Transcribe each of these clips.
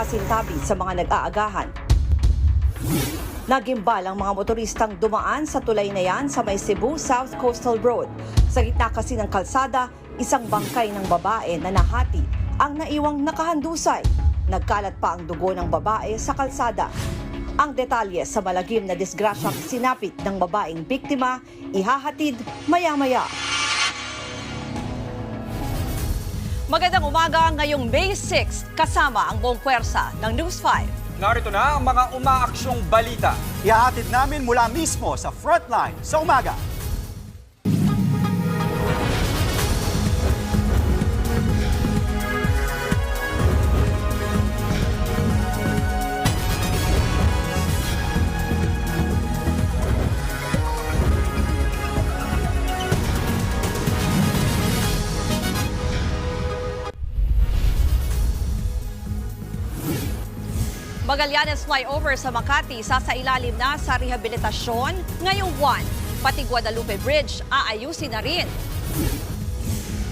pasintabi sa mga nag-aagahan. Nagimbal ang mga motoristang dumaan sa tulay na yan sa may Cebu South Coastal Road. Sa gitna kasi ng kalsada, isang bangkay ng babae na nahati ang naiwang nakahandusay. Nagkalat pa ang dugo ng babae sa kalsada. Ang detalye sa malagim na disgrasyang sinapit ng babaeng biktima, ihahatid maya-maya. Magandang umaga ngayong May 6 kasama ang buong puwersa ng News 5. Narito na ang mga umaaksyong balita. Ihahatid namin mula mismo sa frontline sa umaga. Magallanes flyover sa Makati sasailalim na sa rehabilitasyon ngayong buwan. Pati Guadalupe Bridge aayusin na rin.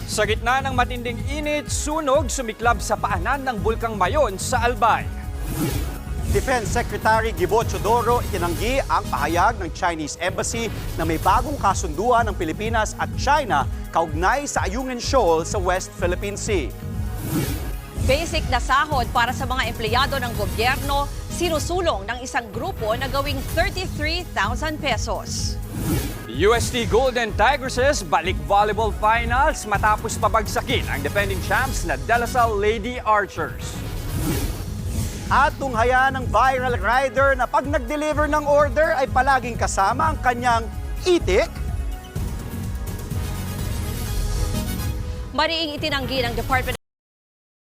Sa gitna ng matinding init, sunog sumiklab sa paanan ng Bulkang Mayon sa Albay. Defense Secretary Gibo Chodoro itinanggi ang pahayag ng Chinese Embassy na may bagong kasunduan ng Pilipinas at China kaugnay sa Ayungin Shoal sa West Philippine Sea. Basic na sahod para sa mga empleyado ng gobyerno, sinusulong ng isang grupo na gawing 33,000 pesos. UST Golden Tigresses balik volleyball finals matapos pabagsakin ang defending champs na De La Salle Lady Archers. At tunghaya ng viral rider na pag nag-deliver ng order ay palaging kasama ang kanyang itik. Mariing itinanggi ng Department